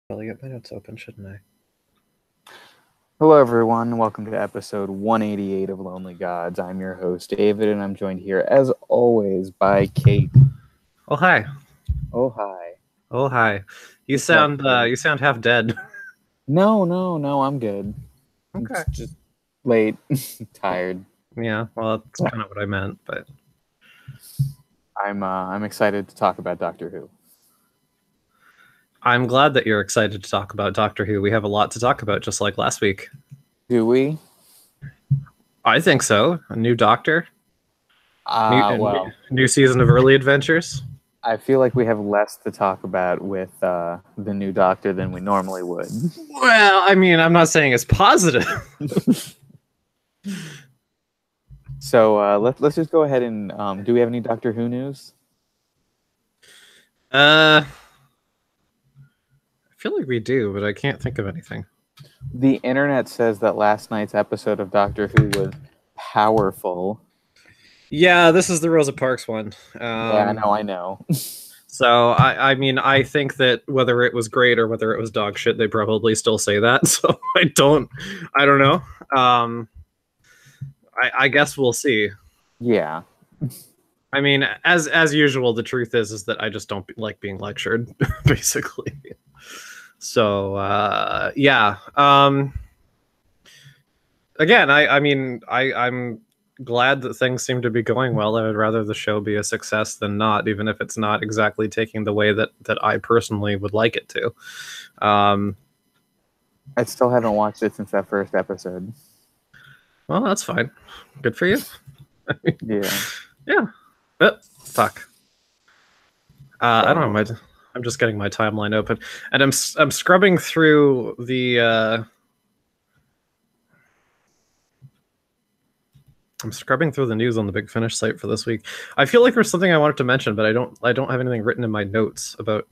Probably get my notes open, shouldn't I? Hello, everyone. Welcome to episode 188 of Lonely Gods. I'm your host, David, and I'm joined here, as always, by Kate. Oh hi. Oh, hi. Oh hi. You What's up, sound Kate? you sound half dead. No, I'm good. Okay. It's just late, tired. Yeah, well that's kind of what I meant, but I'm excited to talk about Doctor Who. I'm glad that you're excited to talk about Doctor Who. We have a lot to talk about, just like last week. Do we? I think so. A new Doctor, new season of Early Adventures. I feel like we have less to talk about with the new Doctor than we normally would. Well, I mean, I'm not saying it's positive. So let's just go ahead and do we have any Doctor Who news? I feel like we do, but I can't think of anything. The internet says that last night's episode of Doctor Who was powerful. Yeah, this is the Rosa Parks one. Yeah, I know. So I mean, I think that whether it was great or whether it was dog shit, they probably still say that. So I don't know. I guess we'll see. Yeah. I mean, as usual, the truth is that I just don't like being lectured, basically. So yeah. Again, I'm glad that things seem to be going well. I would rather the show be a success than not, even if it's not exactly taking the way that I personally would like it to. I still haven't watched it since that first episode. Well, that's fine. Good for you. Yeah. Yeah. But fuck. I don't know. I'm just getting my timeline open, and I'm scrubbing through the. I'm scrubbing through the news on the Big Finish site for this week. I feel like there's something I wanted to mention, but I don't have anything written in my notes about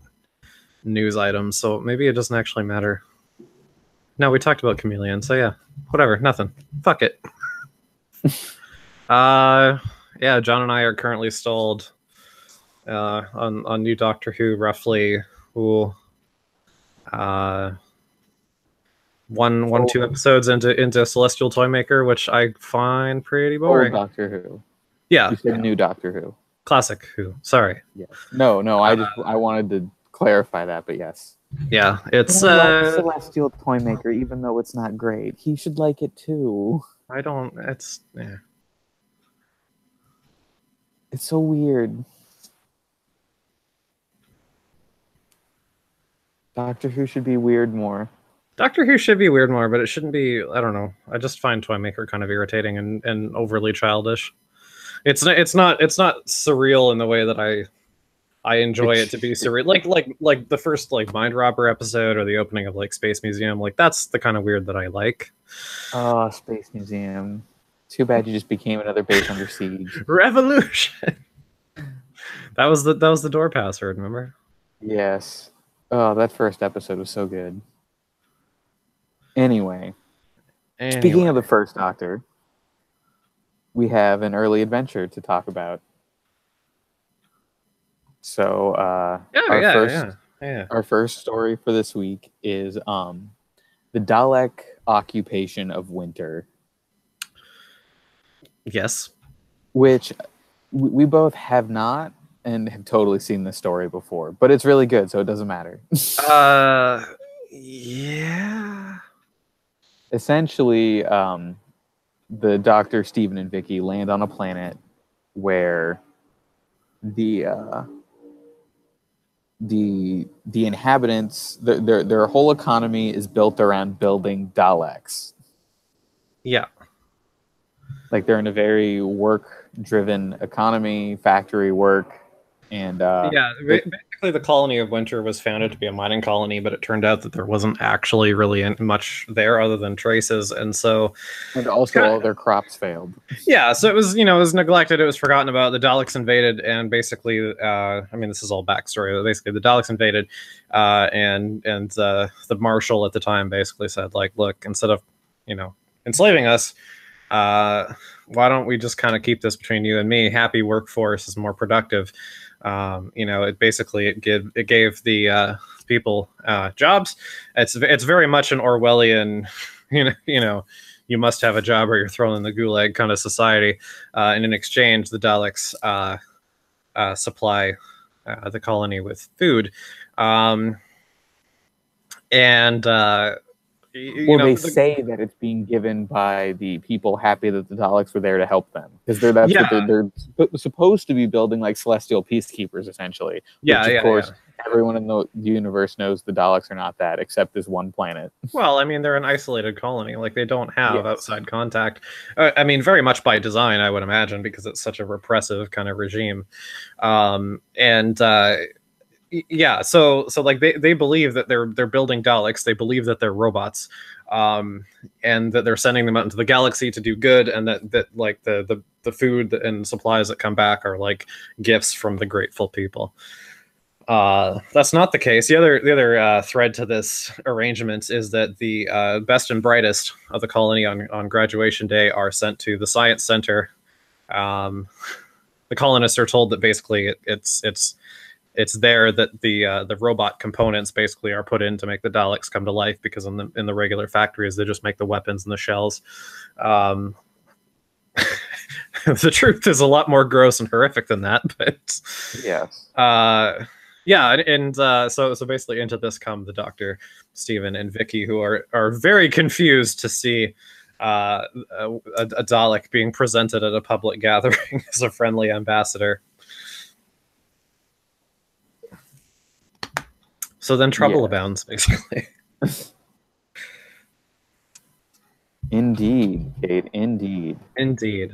news items, so maybe it doesn't actually matter. No, we talked about Chameleon, so yeah, whatever, nothing. Fuck it. Yeah, John and I are currently stalled on new Doctor Who, roughly. Two episodes into Celestial Toymaker, which I find pretty boring. Old Doctor Who. Yeah. You said new Doctor Who. Classic Who. Sorry. Yeah. No, I wanted to clarify that, but yes. Yeah, it's Celestial Toymaker, even though it's not great. He should like it too. I don't. It's yeah. It's so weird. Doctor Who should be weird more. Doctor Who should be weird more, but it shouldn't be. I don't know. I just find Toymaker kind of irritating and overly childish. It's not surreal in the way that I enjoy it to be surreal. Like the first Mind Robber episode or the opening of Space Museum. That's the kind of weird that I like. Oh, Space Museum. Too bad you just became another base under siege. Revolution. That was the door password, remember? Yes. Oh, that first episode was so good. Anyway, speaking of the first Doctor, we have an early adventure to talk about. So, our first story for this week is the Dalek Occupation of Winter. Yes. Which we both have not and have totally seen this story before, but it's really good, so it doesn't matter. Yeah. Essentially, the Doctor, Stephen, and Vicky land on a planet where the inhabitants, their whole economy is built around building Daleks. Yeah. They're in a very work-driven economy, factory work, and basically the colony of Winter was founded to be a mining colony, but it turned out that there wasn't actually really much there other than traces, and also all their crops failed. Yeah, so it was neglected, it was forgotten about. The Daleks invaded, and basically, this is all backstory. But basically, the Daleks invaded, and the marshal at the time basically said, look, instead of enslaving us, why don't we just kind of keep this between you and me? Happy workforce is more productive. It basically it gave the people jobs. It's very much an Orwellian, you must have a job or you're thrown in the gulag kind of society. And in exchange, the Daleks supply the colony with food. They say that it's being given by the people happy that the Daleks were there to help them, because what they're supposed to be building, like celestial peacekeepers, essentially. Of course, everyone in the universe knows the Daleks are not that, except this one planet. Well, I mean, they're an isolated colony. Like, they don't have outside contact. I mean, very much by design, I would imagine, because it's such a repressive kind of regime. So like they believe that they're building Daleks. They believe that they're robots, and that they're sending them out into the galaxy to do good, and that like the food and supplies that come back are like gifts from the grateful people. That's not the case. The other thread to this arrangement is that the best and brightest of the colony on graduation day are sent to the science center. The colonists are told that basically it's there that the robot components basically are put in to make the Daleks come to life, because in the regular factories they just make the weapons and the shells. The truth is a lot more gross and horrific than that, but yes. So basically into this come the Doctor, Stephen, and Vicky, who are very confused to see a Dalek being presented at a public gathering as a friendly ambassador. So then trouble abounds, basically. Indeed, Kate, indeed. Indeed.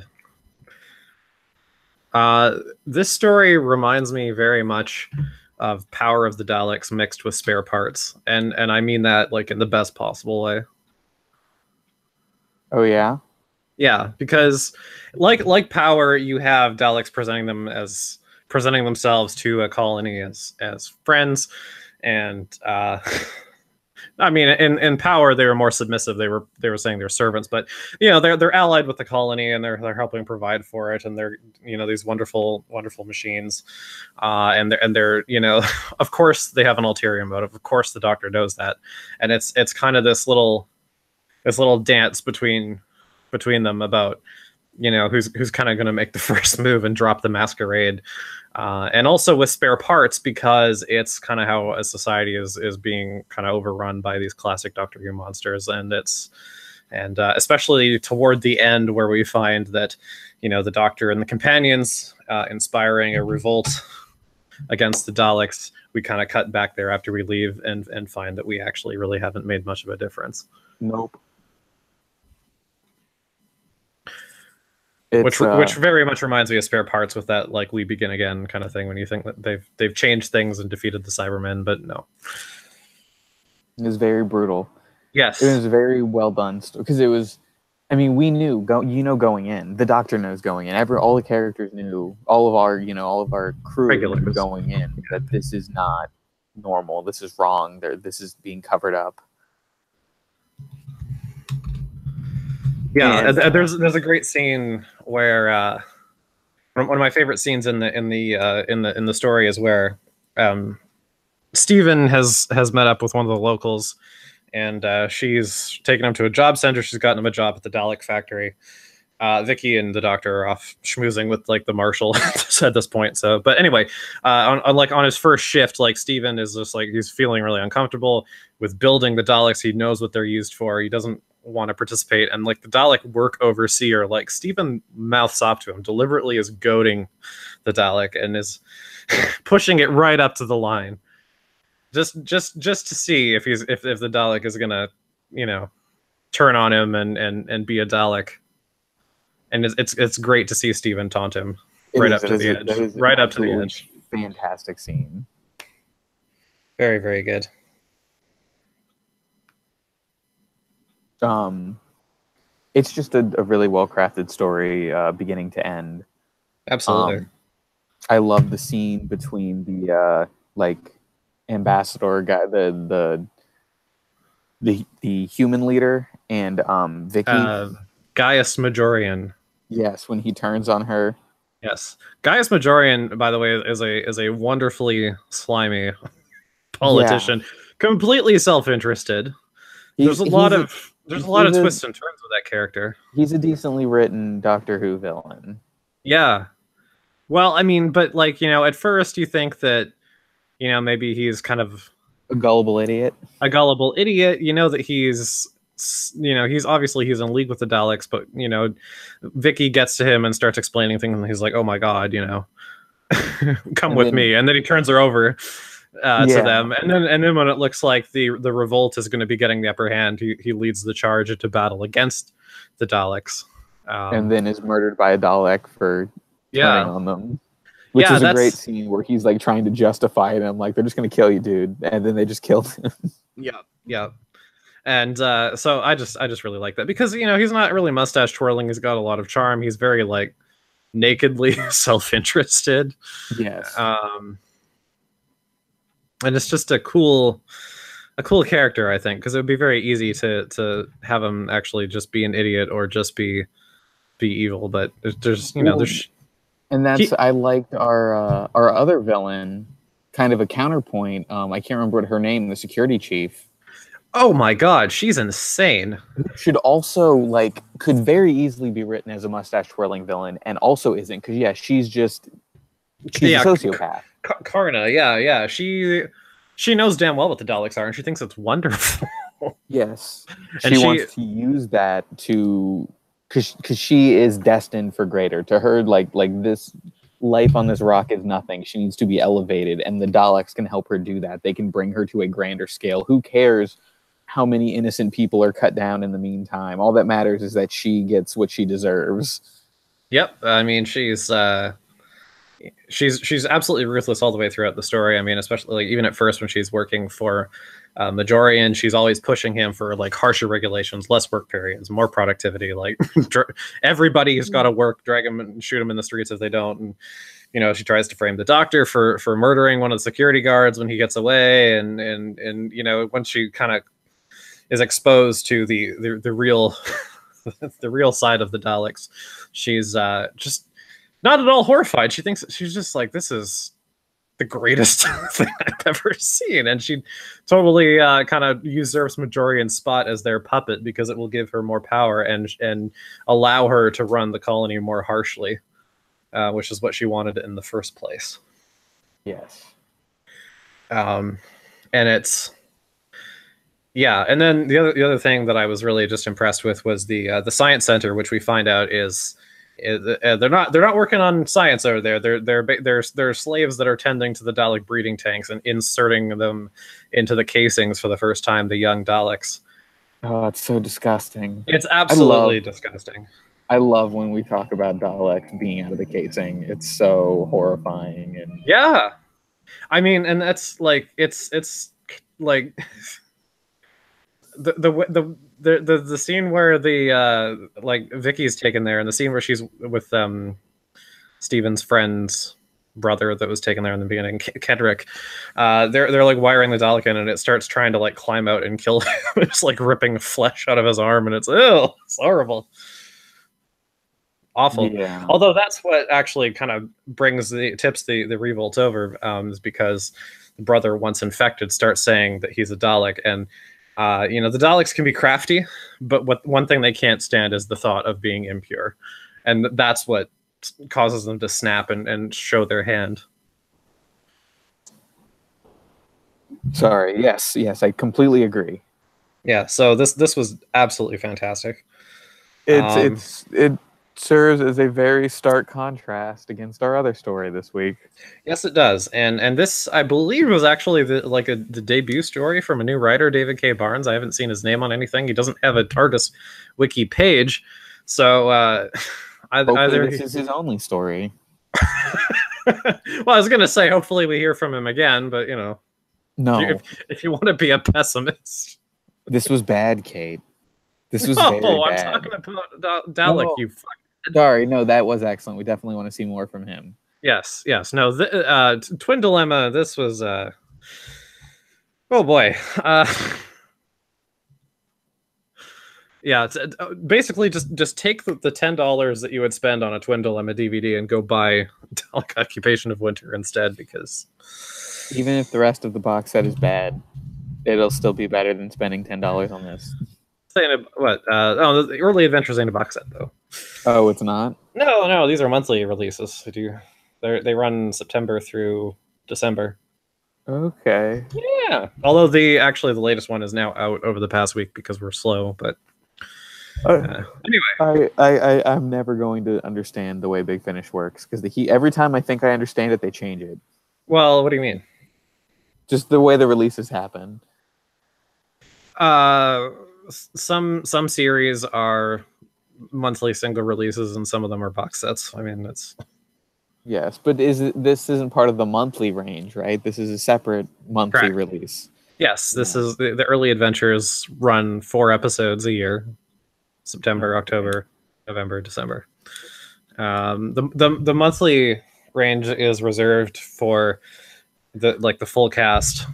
This story reminds me very much of Power of the Daleks mixed with Spare Parts. And I mean that like in the best possible way. Oh, yeah? Yeah, because like Power, you have Daleks presenting themselves to a colony as friends. And I mean, in Power, they were more submissive. They were saying they're servants, but they're allied with the colony, and they're helping provide for it, and they're these wonderful machines, and they're of course they have an ulterior motive. Of course, the Doctor knows that, and it's kind of this little dance between them about who's kind of going to make the first move and drop the masquerade. And also with Spare Parts, because it's kind of how a society is being kind of overrun by these classic Doctor Who monsters, and especially toward the end, where we find that the Doctor and the companions inspiring a revolt against the Daleks. We kind of cut back there after we leave and find that we actually really haven't made much of a difference. Nope. Which very much reminds me of Spare Parts, with that like we begin again kind of thing, when you think that they've changed things and defeated the Cybermen, but no. It was very brutal. Yes. It was very well done, because it was, I mean, we knew going in. The Doctor knows going in. All the characters knew. All of our crew Regulars going in that this is not normal. This is wrong. This is being covered up. Yeah, and there's a great scene where one of my favorite scenes in the story is where Stephen has met up with one of the locals, and she's taken him to a job center. She's gotten him a job at the Dalek factory. Vicky and the Doctor are off schmoozing with like the marshal at this point. So, but anyway, on his first shift, like Stephen is just like, he's feeling really uncomfortable with building the Daleks. He knows what they're used for. He doesn't want to participate, and like the Dalek work overseer, like Stephen mouths off to him, deliberately is goading the Dalek and is pushing it right up to the line, just to see if the Dalek is gonna turn on him and be a Dalek. And it's great to see Stephen taunt him right up to the edge, right up to the edge. Fantastic scene. Very, very good. It's just a really well-crafted story, beginning to end. Absolutely. I love the scene between the ambassador guy, the human leader, and Vicky. Gaius Majorian. Yes, when he turns on her. Yes, Gaius Majorian, by the way, is a wonderfully slimy politician, completely self-interested. There's a lot of twists and turns with that character. He's a decently written Doctor Who villain. Yeah. Well, I mean, but like, at first you think that, maybe he's kind of a gullible idiot. A gullible idiot. That he's he's in league with the Daleks, but Vicky gets to him and starts explaining things, and he's like, "Oh my god, come with me," and then he turns her over to them, and then when it looks like the revolt is going to be getting the upper hand, he leads the charge into battle against the Daleks, and then is murdered by a Dalek for turning on them. Which is a great scene where he's like trying to justify it. And I'm like, they're just going to kill you, dude. And then they just killed him. Yeah. And so I just really like that because, he's not really mustache twirling. He's got a lot of charm. He's very like nakedly self-interested. Yes. And it's just a cool character, I think, because it would be very easy to have him actually just be an idiot or just be evil. But there's and that's I liked our other villain, kind of a counterpoint. I can't remember what her name, the security chief. Oh my god, she's insane. Should also could very easily be written as a mustache twirling villain, and also isn't, because she's a sociopath. Karna, yeah. She knows damn well what the Daleks are, and she thinks it's wonderful. Yes, and she wants to use that to. Because she is destined for greater. To her, like this life on this rock is nothing. She needs to be elevated, and the Daleks can help her do that. They can bring her to a grander scale. Who cares how many innocent people are cut down in the meantime? All that matters is that she gets what she deserves. Yep, I mean she's absolutely ruthless all the way throughout the story. I mean, especially even at first when she's working for Majorian, she's always pushing him for harsher regulations, less work periods, more productivity. Like everybody's got to work, drag him and shoot him in the streets if they don't. And she tries to frame the Doctor for murdering one of the security guards when he gets away. And once she kind of is exposed to the real the real side of the Daleks, she's just not at all horrified. She thinks she's just like, this is the greatest thing I've ever seen, and she totally kind of usurps Majorian's spot as their puppet because it will give her more power and allow her to run the colony more harshly, which is what she wanted in the first place. Yes. And it's and then the other thing that I was really just impressed with was the science center, which we find out is. They're not working on science over there. They're slaves that are tending to the Dalek breeding tanks and inserting them into the casings for the first time. The young Daleks. Oh, it's so disgusting. It's absolutely disgusting. I love when we talk about Daleks being out of the casing. It's so horrifying. And yeah, I mean, and that's like it's like the scene where the Vicky's taken there, and the scene where she's with Steven's friend's brother that was taken there in the beginning, Kedrick. They're like wiring the Dalek in, and it starts trying to climb out and kill him. It's like ripping flesh out of his arm, and it's horrible, awful. Yeah. Although that's what actually kind of tips the revolt over, is because the brother, once infected, starts saying that he's a Dalek, and the Daleks can be crafty, but one thing they can't stand is the thought of being impure. And that's what causes them to snap and show their hand. Sorry. Yes, I completely agree. Yeah, so this was absolutely fantastic. It serves as a very stark contrast against our other story this week. Yes, it does. And this, I believe, was actually the debut story from a new writer, David K. Barnes. I haven't seen his name on anything. He doesn't have a TARDIS wiki page. So either this is his only story. Well, I was going to say, hopefully we hear from him again, but no. If you want to be a pessimist. This was bad, Kate. This was very bad. I'm talking about Dalek, no. you fuck. Sorry, no, that was excellent. We definitely want to see more from him. Yes. No, Twin Dilemma, this was... oh, boy. Yeah, it's, basically just take the $10 that you would spend on a Twin Dilemma DVD and go buy Dalek Occupation of Winter instead, because even if the rest of the box set is bad, it'll still be better than spending $10 on this. Saying what? Oh, the Early Adventures ain't a box set though. Oh, it's not? No, these are monthly releases. They run September through December. Okay. Yeah. Although the latest one is now out over the past week because we're slow, but anyway. I'm never going to understand the way Big Finish works, because every time I think I understand it, they change it. Well, what do you mean? Just the way the releases happen. Some series are monthly single releases, and some of them are box sets. I mean, it's yes, but this isn't part of the monthly range, right? This is a separate monthly Correct. release. Yes, this is the Early Adventures run 4 episodes a year: September, October, November, December. The monthly range is reserved for the full cast.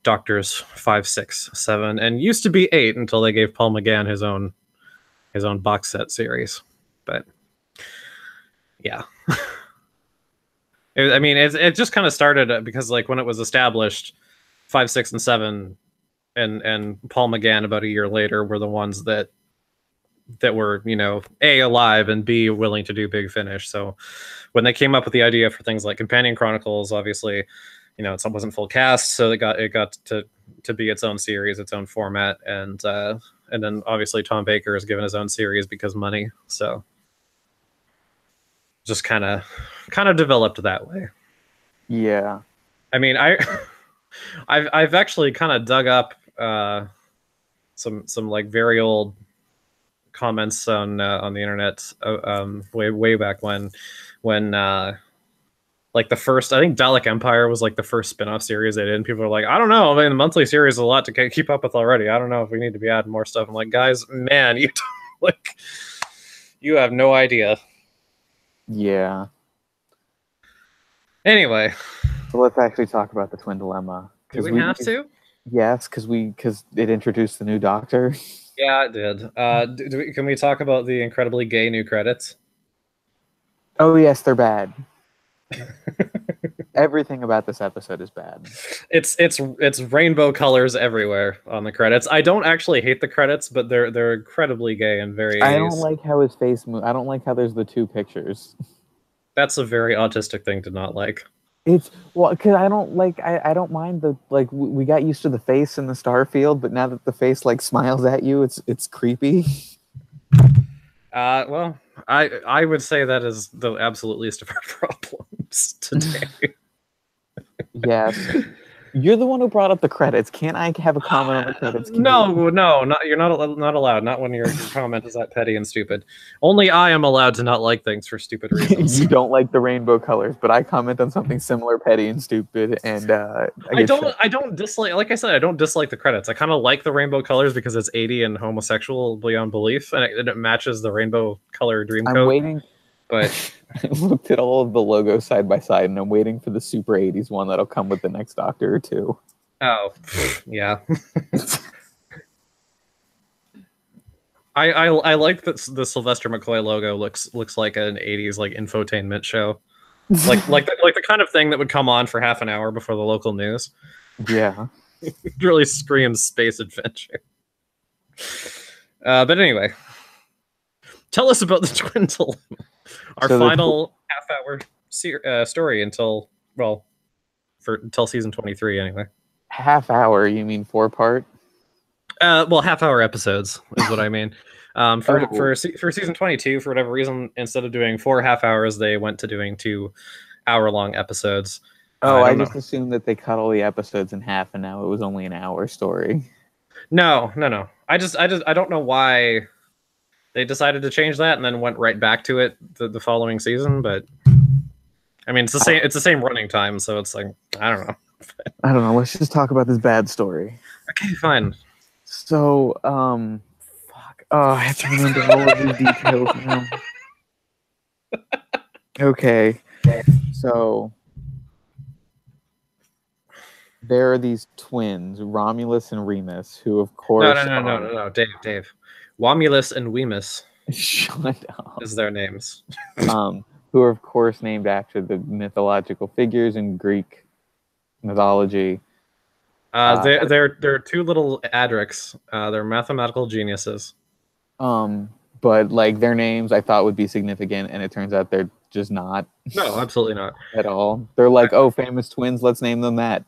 Doctors 5, 6, 7, and used to be 8 until they gave Paul McGann his own box set series. But yeah, I mean, it just kind of started because when it was established, 5, 6, and 7, and Paul McGann about a year later were the ones that were A, alive, and B, willing to do Big Finish. So when they came up with the idea for things like Companion Chronicles, obviously, it wasn't full cast, so it got to be its own series, its own format, and then obviously Tom Baker is given his own series because money. So just kind of developed that way. Yeah. I mean, I've actually kind of dug up some very old comments on the internet way back when the first, I think Dalek Empire was the first spin-off series they did, and people are like, I don't know, I mean, the monthly series is a lot to keep up with already. I don't know if we need to be adding more stuff. I'm like, guys, man, you have no idea. Yeah. Anyway, so let's actually talk about the Twin Dilemma. Do we have to? Yes, because it introduced the new Doctor. Yeah, it did. Can we talk about the incredibly gay new credits? Oh yes, they're bad. Everything about this episode is bad. It's rainbow colors everywhere on the credits. I don't actually hate the credits, but they're incredibly gay and very 80s. I don't like how his face moves. I don't like how there's the 2 pictures. That's a very autistic thing to not like. It's because I don't like. I don't mind the we got used to the face in the Starfield, but now that the face smiles at you, it's creepy. Well, I would say that is the absolute least of our problems today. Yes. You're the one who brought up the credits. Can't I have a comment on the credits? No, you're not allowed. Not when your comment is that petty and stupid. Only I am allowed to not like things for stupid reasons. You don't like the rainbow colors, but I comment on something similar, petty and stupid, and I don't dislike. Like I said, I don't dislike the credits. I kind of like the rainbow colors because it's 80 and homosexual beyond belief, and it matches the rainbow color dream coat. I'm waiting. But I looked at all of the logos side by side, and I'm waiting for the Super 80s one that'll come with the next Doctor or 2. Oh, yeah. I like that the Sylvester McCoy logo looks like an 80s infotainment show, like the kind of thing that would come on for half an hour before the local news. Yeah, it really screams space adventure. But anyway, tell us about the Twin Dilemma. Our final half-hour story until season 23 anyway. Half hour? You mean 4-part? Well, half-hour episodes is what I mean. For season 22, for whatever reason, instead of doing 4 half hours, they went to doing 2 hour-long episodes. Oh, I just assumed that they cut all the episodes in half, and now it was only an hour story. No. I don't know why they decided to change that and then went right back to it the following season. But I mean, it's the same running time, so it's I don't know. I don't know. Let's just talk about this bad story. Okay, fine. So, fuck. Oh, I have to remember all of these details now. Okay. So, there are these twins, Romulus and Remus, who of course no, Dave. Womulus and Weemus. Shut up. Is their names. Who are of course named after the mythological figures in Greek mythology. They're two little adrics. They're mathematical geniuses. But like their names I thought would be significant, and it turns out they're just not. No, absolutely not. At all. They're like, oh, famous twins, let's name them that.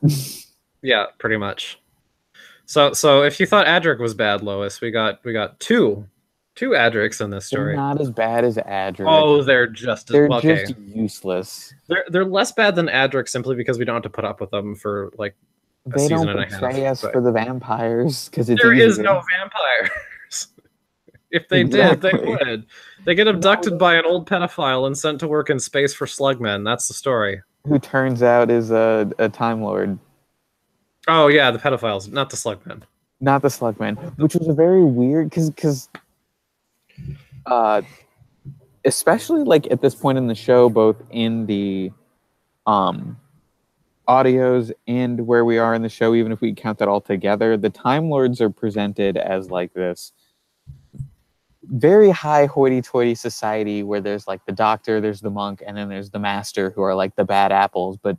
Yeah, pretty much. So if you thought Adric was bad, Lois, we got two Adrics in this story. They're not as bad as Adric. Oh, they're just useless. They're less bad than Adric simply because we don't have to put up with them for like a season and a half. They don't betray us for the vampires because there is no vampires. If they did, they would. They get abducted by an old pedophile and sent to work in space for slugmen. That's the story. Who turns out is a Time Lord. Oh yeah, the pedophiles, not the slugmen. Not the slugmen, which was a very weird because especially like at this point in the show, both in the audios and where we are in the show, even if we count that all together, the Time Lords are presented as like this very high hoity-toity society where there's like the doctor, there's the monk, and then there's the master, who are like the bad apples. But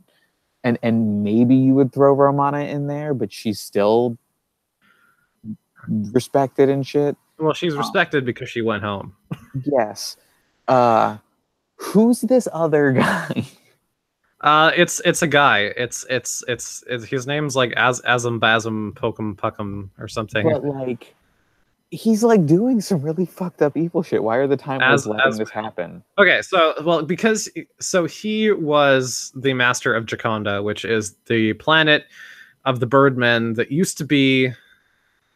and maybe you would throw Romana in there, but she's still respected and shit. Well, she's respected because she went home. Yes. Who's this other guy? It's a guy. It's his name's like Azam Bazam Pokum Puckum or something. But like, he's like doing some really fucked up evil shit. Why are the Time Lords letting this happen? Okay, because he was the master of Jaconda, which is the planet of the Birdmen that used to be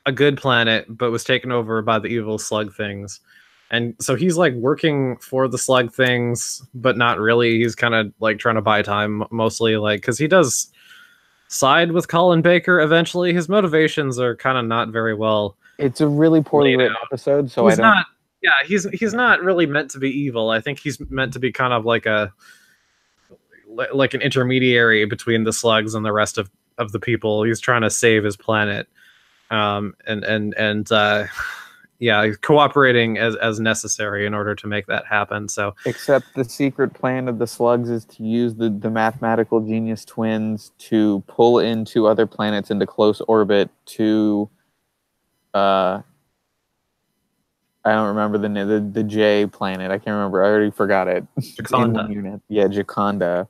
a good planet, but was taken over by the evil slug things. And so he's like working for the slug things, but not really. He's kind of like trying to buy time, mostly, like, because he does side with Colin Baker eventually. His motivations are kind of not very well. It's a really poorly written episode, so he's not. Yeah, he's not really meant to be evil. I think he's meant to be kind of like an intermediary between the slugs and the rest of the people. He's trying to save his planet, yeah, cooperating as necessary in order to make that happen. So, except the secret plan of the slugs is to use the mathematical genius twins to pull into other planets into close orbit to. I don't remember the J planet. I can't remember. I already forgot it. Jaconda. Yeah, Jaconda.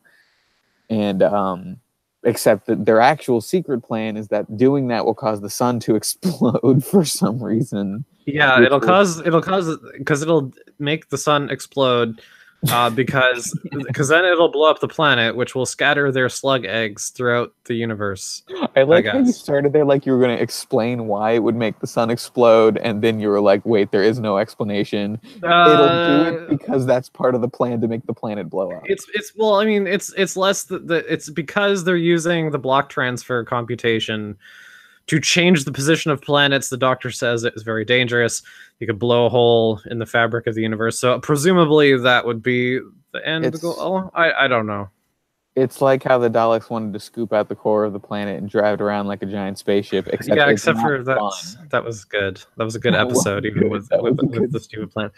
And except that their actual secret plan is that doing that will cause the sun to explode for some reason. Yeah, it'll make the sun explode because then it'll blow up the planet, which will scatter their slug eggs throughout the universe. I like how you started there like you were going to explain why it would make the sun explode, and then you were like, wait, there is no explanation. It'll do it because that's part of the plan to make the planet blow up. It's less it's because they're using the block transfer computation to change the position of planets. The Doctor says it is very dangerous. You could blow a hole in the fabric of the universe. So presumably that would be the end goal. I don't know. It's like how the Daleks wanted to scoop out the core of the planet and drive it around like a giant spaceship. Except for that. That was good. That was a good episode, even with the stupid plan.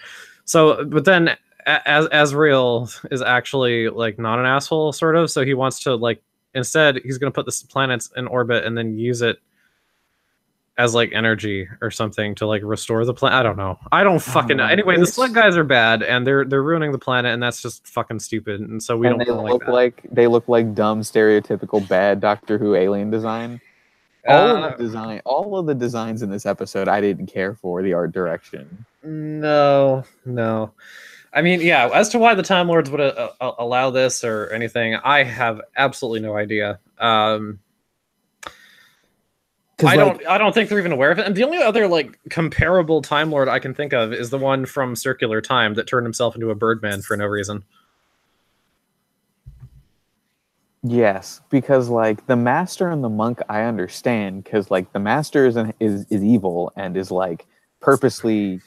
So, but then Asriel is actually like not an asshole, sort of. So he wants to like instead he's going to put the planets in orbit and then use it as like energy or something to like restore the planet. I don't know. I don't fucking know. Anyway, the slug guys are bad and they're ruining the planet, and that's just fucking stupid. And so we don't they look like dumb, stereotypical bad Doctor Who alien design. All of the designs in this episode I didn't care for, the art direction. No. I mean, yeah, as to why the Time Lords would allow this or anything, I have absolutely no idea. I don't think they're even aware of it. And the only other like comparable Time Lord I can think of is the one from Circular Time that turned himself into a Birdman for no reason. Yes, because like the Master and the Monk I understand, because like the Master is evil and is like purposely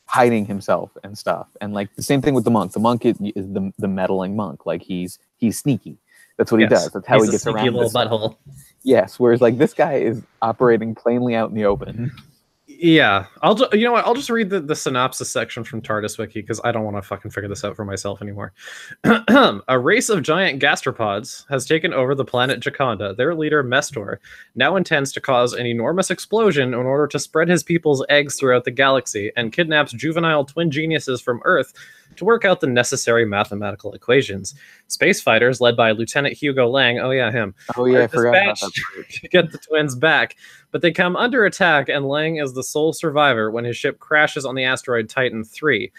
hiding himself and stuff. And like the same thing with the Monk. The Monk is the meddling monk. Like he's sneaky. That's what he does. That's how he gets around little butthole. Yes, whereas like this guy is operating plainly out in the open. Yeah, you know what? I'll just read the synopsis section from TARDIS Wiki because I don't want to fucking figure this out for myself anymore. A race of giant gastropods has taken over the planet Jaconda. Their leader, Mestor, now intends to cause an enormous explosion in order to spread his people's eggs throughout the galaxy and kidnaps juvenile twin geniuses from Earth to work out the necessary mathematical equations. Space fighters, led by Lieutenant Hugo Lang, oh yeah, him, I forgot about that. To get the twins back, but they come under attack, and Lang is the sole survivor when his ship crashes on the asteroid Titan 3,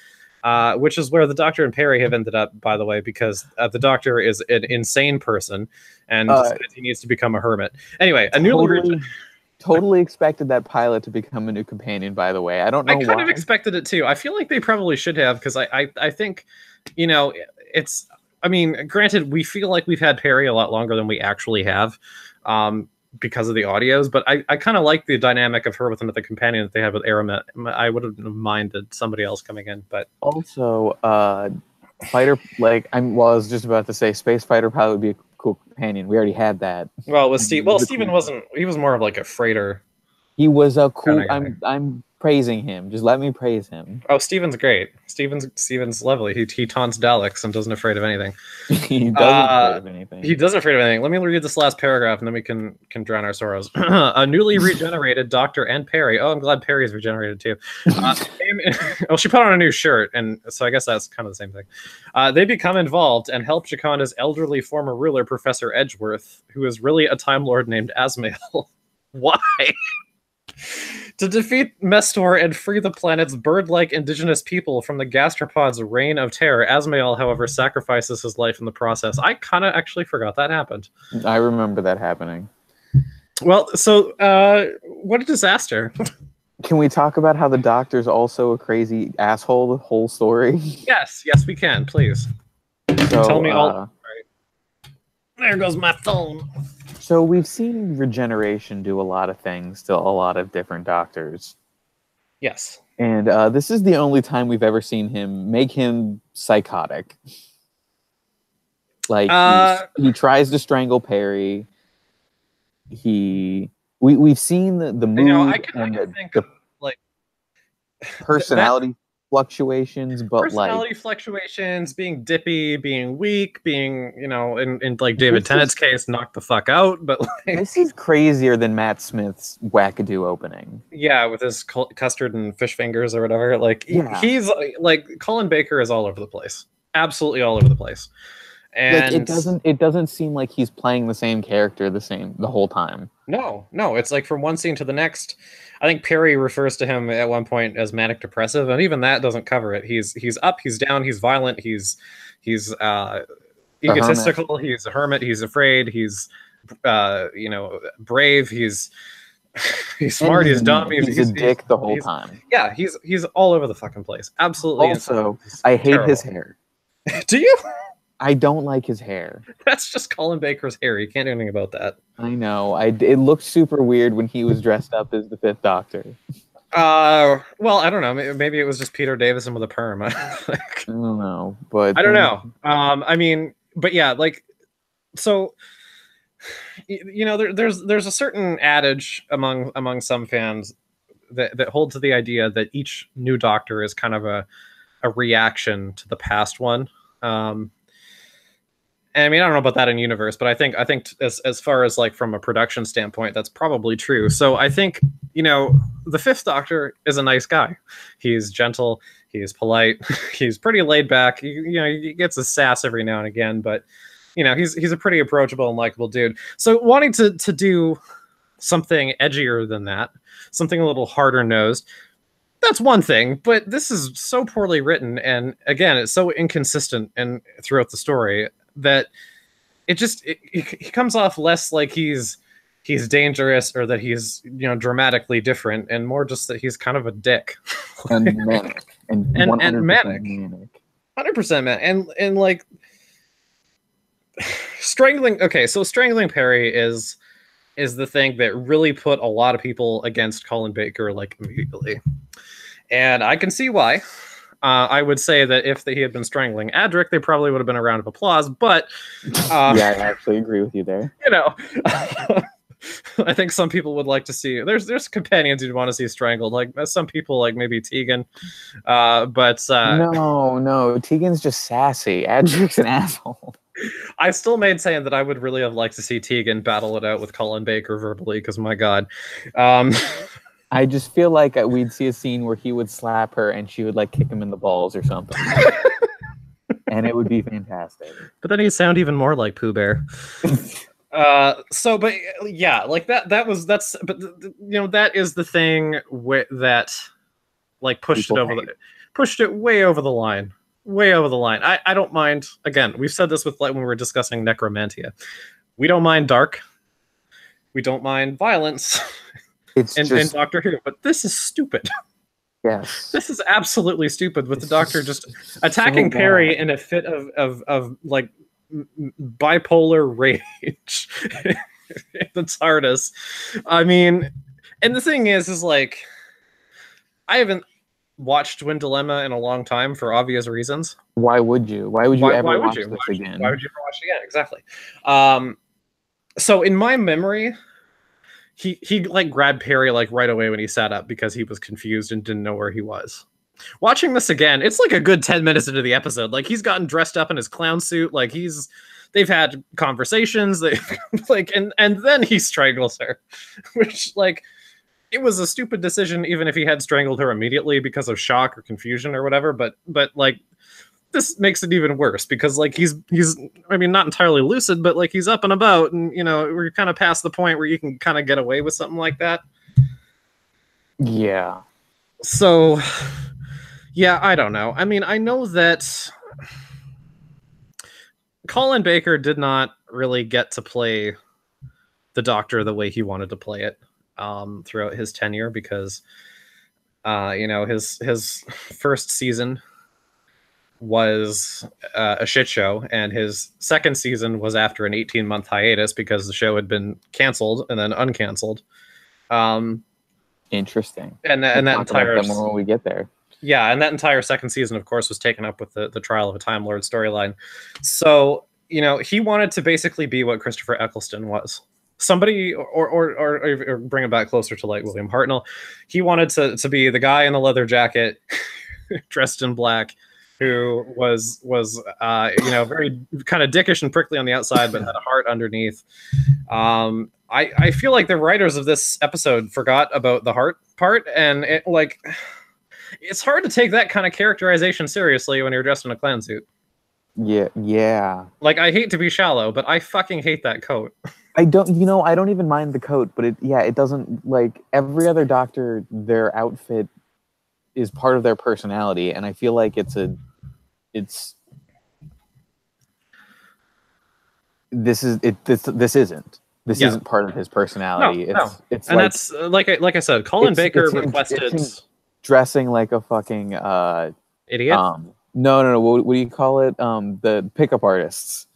which is where the Doctor and Perry have ended up, by the way, because the Doctor is an insane person, and he needs to become a hermit. Anyway, Totally expected that pilot to become a new companion, by the way. I don't know why. I kind of expected it too. I feel like they probably should have, because I think, you know, it's, I mean, granted, we feel like we've had Perry a lot longer than we actually have, because of the audios, but I kind of like the dynamic of her with the companion that they have with Aramet. I would have minded somebody else coming in, but also, fighter, like, I was just about to say, space fighter pilot would be a cool companion. We already had that. Well, with Steve, Steven wasn't. He was more of like a freighter. He was a cool. I'm praising him. Just let me praise him. Oh, Steven's great. Steven's lovely. He taunts Daleks and doesn't afraid of anything. He doesn't afraid of anything. He doesn't afraid of anything. Let me read this last paragraph, and then we can drown our sorrows. A newly regenerated Doctor and Perry. Oh, I'm glad Perry's regenerated too. Well, she put on a new shirt, and so I guess that's kind of the same thing. They become involved and help Jaconda's elderly former ruler, Professor Edgeworth, who is really a Time Lord named Asmael. Why? To defeat Mestor and free the planet's bird-like indigenous people from the gastropod's reign of terror. Asmael, however, sacrifices his life in the process. I kind of actually forgot that happened. I remember that happening. Well, so, what a disaster. Can we talk about how the Doctor's also a crazy asshole the whole story? Yes, we can, please. So, tell me all. Right. There goes my phone. So we've seen regeneration do a lot of things to a lot of different Doctors. Yes. And this is the only time we've ever seen him make him psychotic. Like, he tries to strangle Perry. We've seen the mood, you know, I can think of, like, personality fluctuations, but personality fluctuations, being dippy, being weak, being, you know, in like David Tennant's case, knocked the fuck out. But like, this is crazier than Matt Smith's wackadoo opening. Yeah, with his custard and fish fingers or whatever. Like, he's like, Colin Baker is all over the place, absolutely all over the place. And like, it doesn't seem like he's playing the same character the whole time. No, it's like from one scene to the next. I think Perry refers to him at one point as manic depressive, and even that doesn't cover it. He's up, he's down, he's violent, he's egotistical, he's a hermit, he's afraid, he's you know, brave, he's smart, he's dumb, he's a dick the whole time. Yeah, he's all over the fucking place. Absolutely. Also, I hate his hair. Do you? I don't like his hair. That's just Colin Baker's hair. You can't do anything about that. I know. It looked super weird when he was dressed up as the Fifth Doctor. Well, I don't know. Maybe it was just Peter Davison with a perm. I don't know, but I don't know. I mean, but yeah, like, so, you know, there's a certain adage among some fans that hold to the idea that each new Doctor is kind of a reaction to the past one. I mean, I don't know about that in universe, but I think as far as like from a production standpoint, that's probably true. So I think, you know, the Fifth Doctor is a nice guy. He's gentle, he's polite, he's pretty laid back. You know, he gets a sass every now and again, but you know, he's a pretty approachable and likable dude. So wanting to do something edgier than that, something a little harder nosed, that's one thing, but this is so poorly written, and again, it's so inconsistent and throughout the story that he comes off less like he's dangerous or that he's, you know, dramatically different, and more just that he's kind of a dick and manic and manic, 100% manic, and like strangling. Okay, so strangling Perry is the thing that really put a lot of people against Colin Baker like immediately, and I can see why. I would say that if he had been strangling Adric, they probably would have been a round of applause. But yeah, I actually agree with you there. You know, I think some people would like to see. There's companions you'd want to see strangled. Like some people, like maybe Tegan. But no, Tegan's just sassy. Adric's an asshole. I still made saying that I would really have liked to see Tegan battle it out with Colin Baker verbally, because my God. I just feel like we'd see a scene where he would slap her and she would like kick him in the balls or something. And it would be fantastic. But then he'd sound even more like Pooh Bear. But yeah, like but you know, that is the thing that like pushed it way over the line. Way over the line. I don't mind. Again, we've said this with, like, when we were discussing Necromantia. We don't mind dark. We don't mind violence. It's in Doctor Who, but this is stupid. Yes, this is absolutely stupid. With the Doctor just attacking Perry in a fit of like bipolar rage. The TARDIS. I mean, and the thing is like, I haven't watched Twin Dilemma in a long time for obvious reasons. Why would you? Why would you ever watch this again? Why would you ever watch it again? Exactly. So in my memory, he like grabbed Perry like right away when he sat up because he was confused and didn't know where he was. Watching this again, it's like a good 10 minutes into the episode. Like he's gotten dressed up in his clown suit. Like they've had conversations. They like, and then he strangles her, which like, it was a stupid decision, even if he had strangled her immediately because of shock or confusion or whatever. But like, this makes it even worse because like he's I mean, not entirely lucid, but like he's up and about, and you know, we're kind of past the point where you can kind of get away with something like that. Yeah. So, yeah, I don't know. I mean, I know that Colin Baker did not really get to play the Doctor the way he wanted to play it throughout his tenure because, you know, his first season was a shit show, and his second season was after an 18-month hiatus because the show had been canceled and then uncanceled. Interesting. And that entire when we get there. Yeah, and that entire second season, of course, was taken up with the Trial of a Time Lord storyline. So, you know, he wanted to basically be what Christopher Eccleston was. Somebody, or bring it back closer to like William Hartnell. He wanted to be the guy in the leather jacket, dressed in black, who was you know, very kind of dickish and prickly on the outside, but had a heart underneath. I feel like the writers of this episode forgot about the heart part, and it like, it's hard to take that kind of characterization seriously when you're dressed in a clown suit. Yeah. Like, I hate to be shallow, but I fucking hate that coat. I don't even mind the coat, but it doesn't, like, every other Doctor, their outfit is part of their personality, and I feel like this isn't part of his personality. No. It's and like, that's like I said, Colin Baker requested it's dressing like a fucking idiot. No. What do you call it? The pickup artists.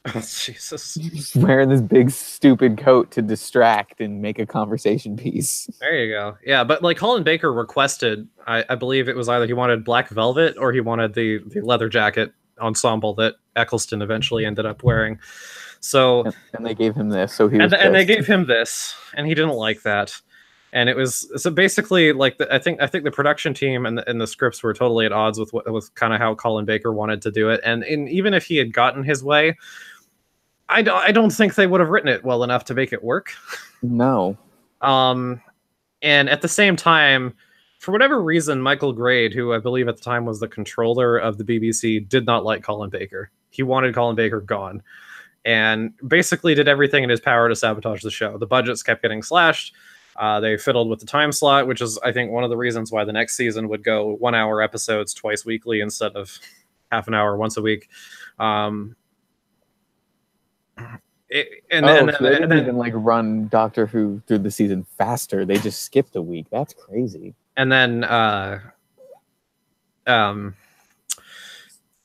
Oh, Jesus. He's wearing this big stupid coat to distract and make a conversation piece. There you go. Yeah, but like Colin Baker requested, I believe it was either he wanted black velvet or he wanted the leather jacket ensemble that Eccleston eventually ended up wearing. So and they gave him this, so he was and they gave him this, and he didn't like that. And it was so basically like I think the production team and the scripts were totally at odds with kind of how Colin Baker wanted to do it. And even if he had gotten his way, I don't think they would have written it well enough to make it work. No. And at the same time, for whatever reason, Michael Grade, who I believe at the time was the controller of the BBC, did not like Colin Baker. He wanted Colin Baker gone, and basically did everything in his power to sabotage the show. The budgets kept getting slashed. They fiddled with the time slot, which is, I think, one of the reasons why the next season would go 1 hour episodes twice weekly instead of half an hour once a week. They didn't even like run Doctor Who through the season faster. They just skipped a week. That's crazy. And then,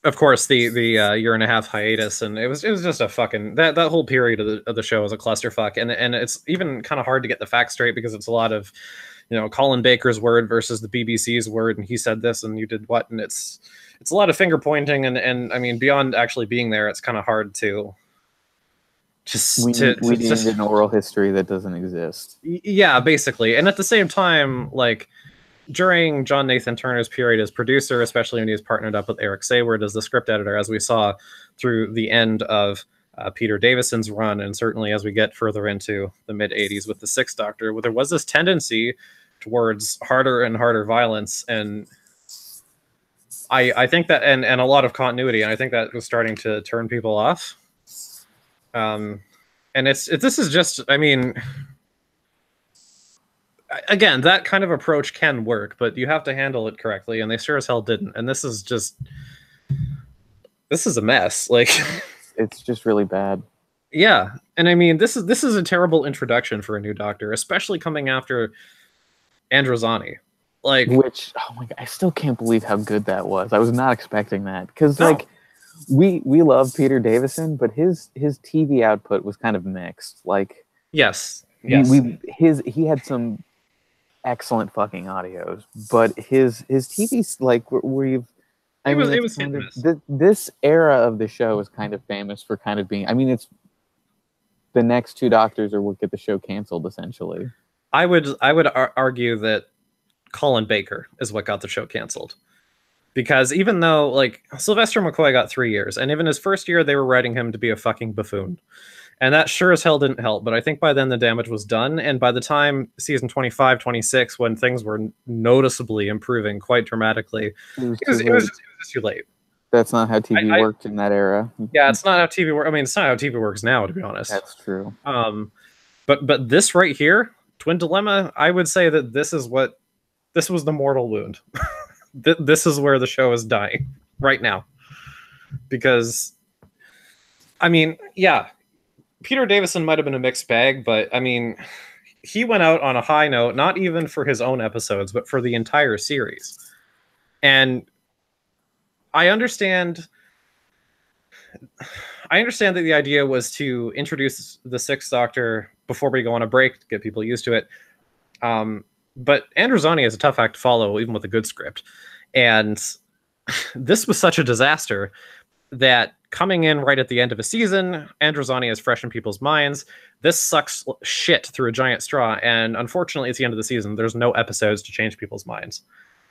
of course, the year and a half hiatus, and it was just a fucking that whole period of the show was a clusterfuck, and it's even kind of hard to get the facts straight because it's a lot of Colin Baker's word versus the BBC's word, and he said this and you did what, and it's a lot of finger pointing, and I mean, beyond actually being there, it's kind of hard to we need an oral history that doesn't exist. Yeah, basically. And at the same time, like, during John Nathan Turner's period as producer, especially when he was partnered up with Eric Sayward as the script editor, as we saw through the end of Peter Davison's run, and certainly as we get further into the mid-'80s with the Sixth Doctor, where there was this tendency towards harder and harder violence, and I think that, and a lot of continuity, and I think that was starting to turn people off. And this is just, I mean, again, that kind of approach can work, but you have to handle it correctly, and they sure as hell didn't. And this is a mess. Like, it's just really bad. Yeah, and I mean, this is a terrible introduction for a new Doctor, especially coming after Androzani. Like, which, oh my god, I still can't believe how good that was. I was not expecting that, because like, we love Peter Davison, but his TV output was kind of mixed. Like, yes, he had some excellent fucking audios, but his TV's like this era of the show is kind of famous for kind of being, I mean, it's the next two Doctors are what get the show canceled essentially. I would argue that Colin Baker is what got the show canceled, because even though, like, Sylvester McCoy got 3 years, and even his first year they were writing him to be a fucking buffoon, and that sure as hell didn't help. But I think by then the damage was done, and by the time season 25, 26, when things were noticeably improving quite dramatically, it was just too late. That's not how TV worked in that era. Yeah, it's not how TV works. I mean, it's not how TV works now, to be honest. That's true. But this right here, Twin Dilemma, I would say that this was the mortal wound. This is where the show is dying right now, because, I mean, yeah, Peter Davison might have been a mixed bag, but I mean, he went out on a high note, not even for his own episodes, but for the entire series. And I understand that the idea was to introduce the Sixth Doctor before we go on a break to get people used to it. But Androzani is a tough act to follow, even with a good script. And this was such a disaster that coming in right at the end of a season, Androzani is fresh in people's minds. This sucks shit through a giant straw. And unfortunately, it's the end of the season. There's no episodes to change people's minds.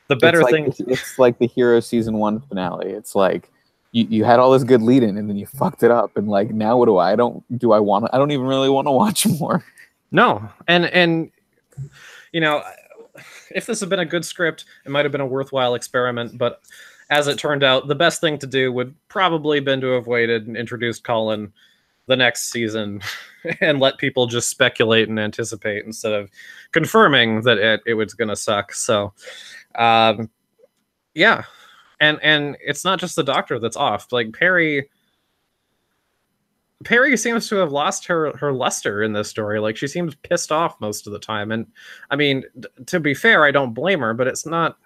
The better thing... It's like the Hero season 1 finale. It's like, you had all this good lead-in, and then you fucked it up. And like, now what do I don't even really want to watch more. No. And you know, if this had been a good script, it might have been a worthwhile experiment, but as it turned out, the best thing to do would probably been to have waited and introduced Colin the next season and let people just speculate and anticipate instead of confirming that it was going to suck. So, yeah. And it's not just the Doctor that's off. Like, Perry seems to have lost her luster in this story. Like, she seems pissed off most of the time. And I mean, to be fair, I don't blame her, but it's not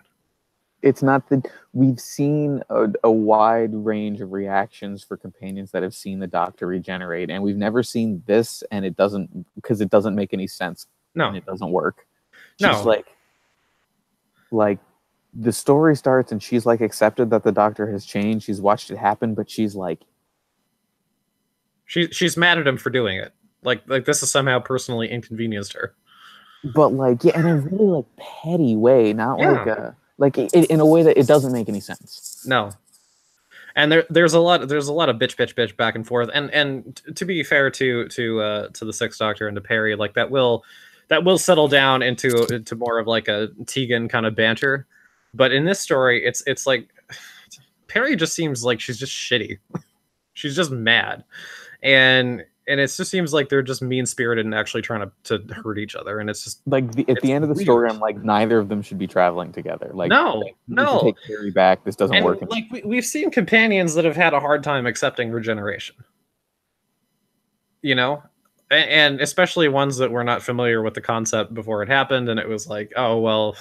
that we've seen a wide range of reactions for companions that have seen the Doctor regenerate, and we've never seen this, and it doesn't make any sense. No, and it doesn't work. No, she's like the story starts, and she's like accepted that the Doctor has changed. She's watched it happen, but she's like, she's mad at him for doing it. Like this has somehow personally inconvenienced her. But like, yeah, in a really like petty way, not like in a way that it doesn't make any sense. No. And there's a lot of bitch back and forth. And to be fair to the Sixth Doctor and to Perry, like that will settle down into more of like a Tegan kind of banter. But in this story, it's like Perry just seems like she's just shitty. She's just mad. And it just seems like they're just mean-spirited and actually trying to hurt each other. And it's just like at the end of the story, I'm like, neither of them should be traveling together. Like, no. Take Perry back. This doesn't work. Like we've seen companions that have had a hard time accepting regeneration. You know, and especially ones that were not familiar with the concept before it happened, and it was like, oh well,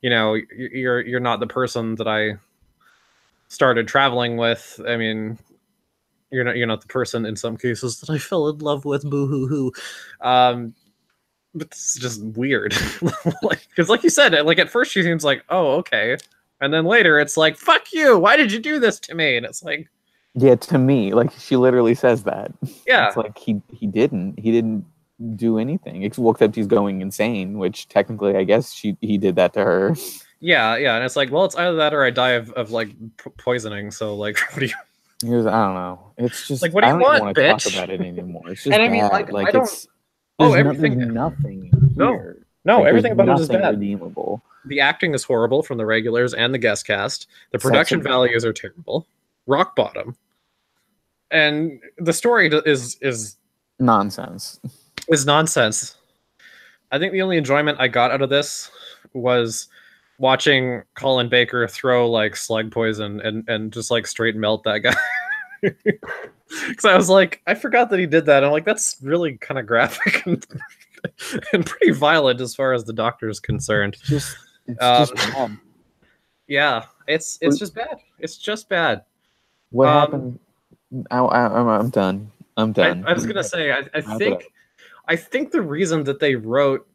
you know, you're not the person that I started traveling with. I mean, you're not the person in some cases that I fell in love with. Boo hoo hoo. It's just weird. Because like you said, like at first she seems like, oh, okay. And then later it's like, fuck you, why did you do this to me? And it's like, yeah, to me, like she literally says that. Yeah. It's like he didn't do anything except he's going insane, which technically I guess he did that to her. Yeah, and it's like, well, it's either that or I die of like poisoning. So like, what do you? I don't know. It's just like, what do you want, want bitch? To talk about it anymore. It's just and I mean, bad. like I don't. Everything. There's nothing here. No, everything about it is bad. Redeemable. The acting is horrible from the regulars and the guest cast. The production values are terrible, rock bottom, and the story is nonsense. Is nonsense. I think the only enjoyment I got out of this was watching Colin Baker throw like slug poison and just like straight melt that guy. Because I was like, I forgot that he did that. I'm like, that's really kind of graphic and pretty violent as far as the Doctor is concerned. It's just bad. Yeah, it's just bad. It's just bad. What happened? I'm done. I'm done. I was gonna say, I think the reason that they wrote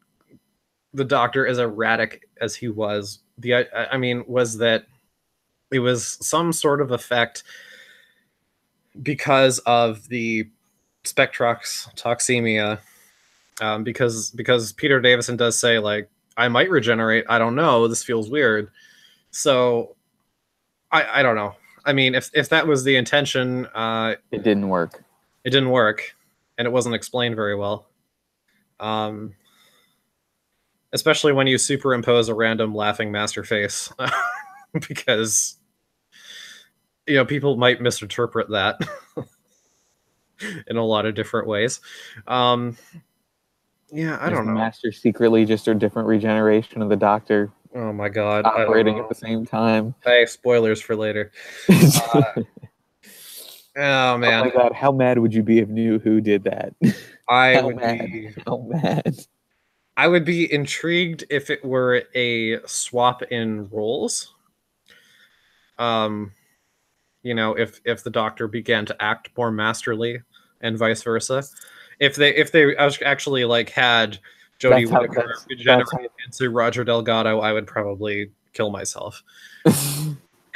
the Doctor as erratic as he was, was that it was some sort of effect because of the Spectrox toxemia, because Peter Davison does say, like, I might regenerate, I don't know, this feels weird. So I don't know. I mean, if that was the intention, it didn't work. It didn't work, and it wasn't explained very well. Especially when you superimpose a random laughing master face, because people might misinterpret that in a lot of different ways. I don't know. Master secretly just a different regeneration of the Doctor. Oh my god! Operating at the same time. Hey, spoilers for later. Oh man! Oh my god! How mad would you be if New Who did that? How mad? I would be intrigued if it were a swap in roles. If the Doctor began to act more masterly and vice versa. If they actually like had Jodie Whittaker regenerate into Roger Delgado, I would probably kill myself.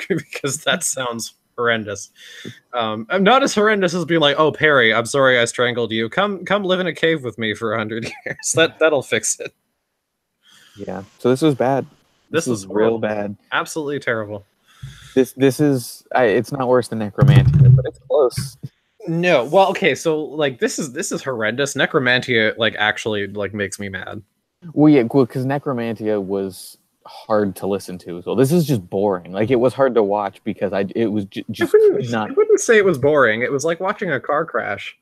Because that sounds horrendous. I'm not as horrendous as being like, oh, Perry, I'm sorry I strangled you. Come live in a cave with me for 100 years. That'll fix it. Yeah. So this was bad. This was real bad. Absolutely terrible. This is it's not worse than Necromantia, but it's close. No. Well, okay, so like this is horrendous. Necromantia like actually like makes me mad. Well, yeah, because Necromantia was hard to listen to. So this is just boring. Like it was hard to watch because it was just not. I wouldn't say it was boring. It was like watching a car crash.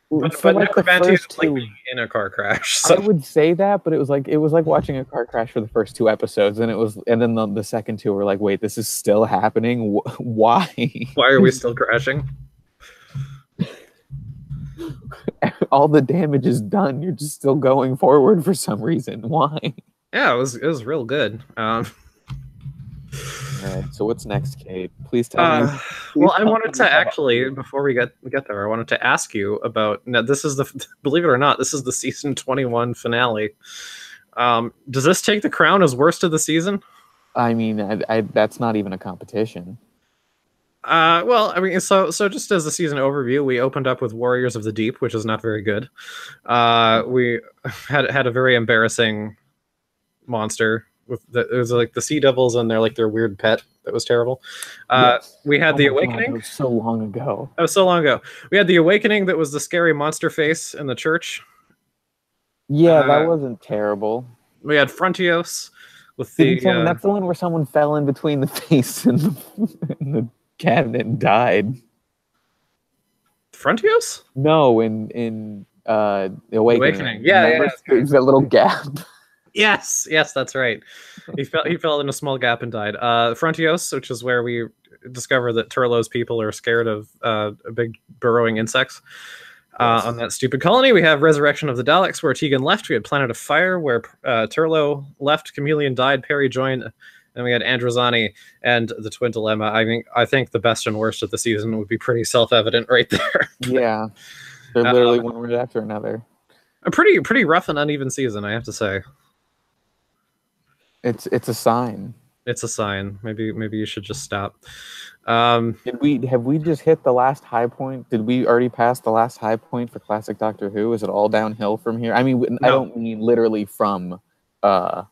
But like Necromantia is like being in a car crash. So. I would say that, but it was like watching a car crash for the first 2 episodes, and then the second 2 were like, wait, this is still happening? Why? Why are we still crashing? All the damage is done. You're just still going forward for some reason. Why? Yeah, it was real good. All right, so what's next, Kate? Please tell me. Well, I wanted to actually, before we get there, I wanted to ask you about. Now, this is believe it or not, this is the season 21 finale. Does this take the crown as worst of the season? I mean, that's not even a competition. Well, I mean, so just as a season overview, we opened up with Warriors of the Deep, which is not very good. We had a very embarrassing monster. It was like the Sea Devils and their weird pet that was terrible. Yes. We had the Awakening. God, that was so long ago. That was so long ago. We had the Awakening that was the scary monster face in the church. Yeah, that wasn't terrible. We had Frontios with that's the one where someone fell in between the face and the cabinet and died. Frontios? No, in Awakening. Yeah. There's that little gap. Yes, that's right. He fell in a small gap and died. Frontios, which is where we discover that Turlough's people are scared of big burrowing insects. On that stupid colony, we have Resurrection of the Daleks, where Tegan left. We had Planet of Fire, where Turlough left, Chameleon died, Perry joined, and we had Androzani and the Twin Dilemma. I think the best and worst of the season would be pretty self-evident right there. Yeah, they're literally one word after another. A pretty rough and uneven season, I have to say. It's a sign. It's a sign. Maybe you should just stop. Have we just hit the last high point? Did we already pass the last high point for classic Doctor Who? Is it all downhill from here? I mean, no. I don't mean literally from Twin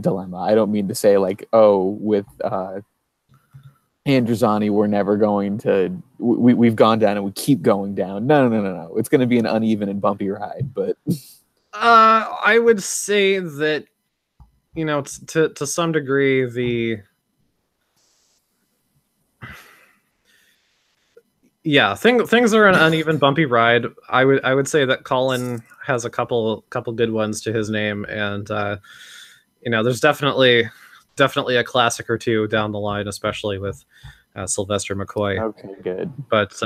Dilemma. I don't mean to say like, oh, with Androzani, we're never going to. We've gone down and we keep going down. No. It's going to be an uneven and bumpy ride. But I would say that, you know, to some degree, things are an uneven, bumpy ride. I would say that Colin has a couple good ones to his name, and you know, there's definitely a classic or two down the line, especially with Sylvester McCoy. Okay, good. But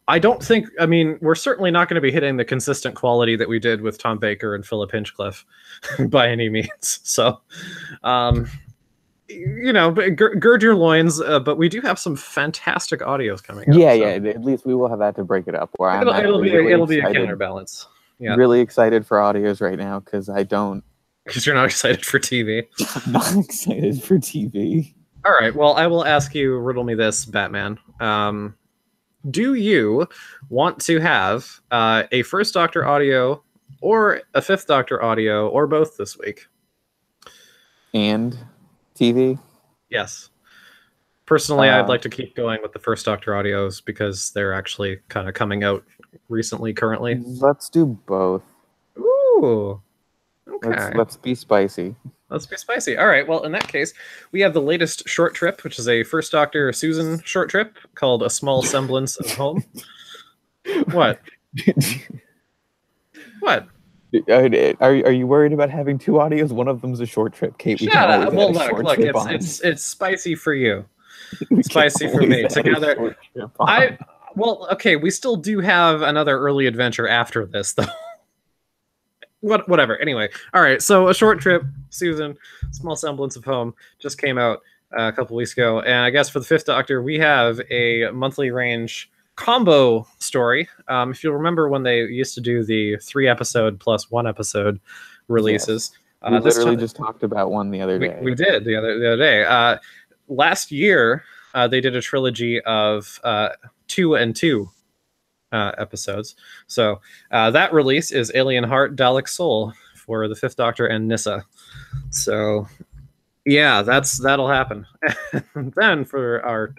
I don't think. I mean, we're certainly not going to be hitting the consistent quality that we did with Tom Baker and Philip Hinchcliffe by any means. So, you know, gird your loins. But we do have some fantastic audios coming up. Yeah. At least we will have that to break it up. Where it'll be a counterbalance. Yeah. Really excited for audios right now because I don't. Because you're not excited for TV. I'm not excited for TV. All right. Well, I will ask you. Riddle me this, Batman. Do you want to have a First Doctor audio or a Fifth Doctor audio or both this week? And TV? Yes. Personally, I'd like to keep going with the First Doctor audios because they're actually kind of coming out currently. Let's do both. Ooh. Okay. Let's be spicy. Let's be spicy. All right. Well, in that case, we have the latest short trip, which is a First Doctor Susan short trip called A Small Semblance of Home. What? What? Are you worried about having two audios? One of them's a short trip, Kate. Shut up. Well, look, it's spicy for you. Spicy for me. Together. Well, okay, we still do have another early adventure after this, though. Whatever. Anyway, all right. So A Short Trip, Susan, Small Semblance of Home just came out a couple weeks ago, and I guess for the Fifth Doctor, we have a monthly range combo story. If you remember when they used to do the 3-episode plus 1-episode releases, we literally just talked about one the other day. We did the other day. Last year, they did a trilogy of 2 and 2. Episodes. So that release is Alien Heart, Dalek Soul for the Fifth Doctor and Nyssa. So yeah, that'll happen. Then for our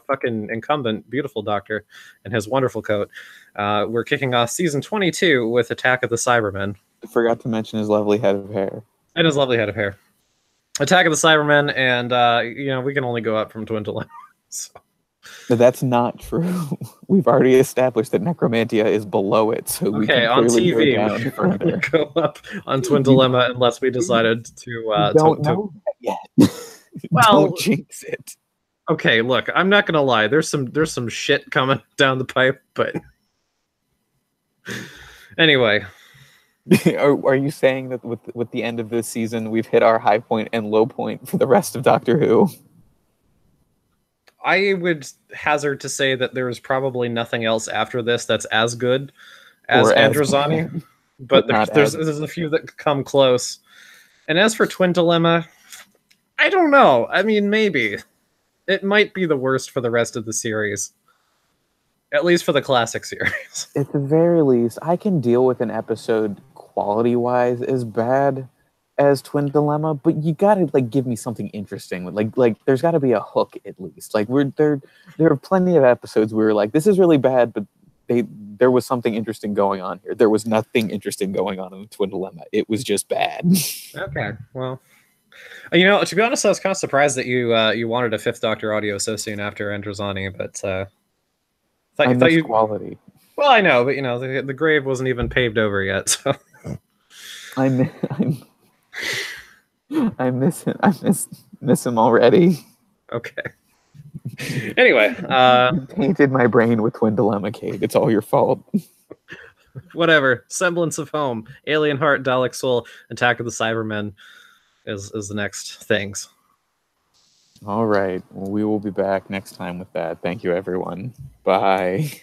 fucking incumbent beautiful Doctor and his wonderful coat, we're kicking off season 22 with Attack of the Cybermen. I forgot to mention his lovely head of hair. And his lovely head of hair. Attack of the Cybermen, and you know, we can only go up from Twin Dilemma. So. But that's not true. We've already established that Necromantia is below it, so we can on TV go we go up on Twin Dilemma unless we decided to. Don't know that yet. Well, don't jinx it. Okay, look, I'm not gonna lie. There's some shit coming down the pipe, but anyway. Are you saying that with the end of this season, we've hit our high point and low point for the rest of Doctor Who? I would hazard to say that there is probably nothing else after this that's as good as Androzani, but there's a few that come close. And as for Twin Dilemma, I don't know. I mean, maybe. It might be the worst for the rest of the series. At least for the classic series. At the very least, I can deal with an episode quality-wise as bad as Twin Dilemma, but you gotta give me something interesting. Like there's gotta be a hook at least. Like there are plenty of episodes where we're like, this is really bad, but there was something interesting going on here. There was nothing interesting going on in Twin Dilemma. It was just bad. Okay, well, you know, to be honest, I was kind of surprised that you wanted a Fifth Doctor audio so soon after Androzani, but thought you quality. Well, I know, but you know, the grave wasn't even paved over yet, so I miss him. I miss him already. Okay. Anyway, you painted my brain with Twin Dilemma, Kate. It's all your fault. Whatever. Semblance of Home, Alien Heart, Dalek Soul, Attack of the Cybermen is the next things. All right. Well, we will be back next time with that. Thank you, everyone. Bye.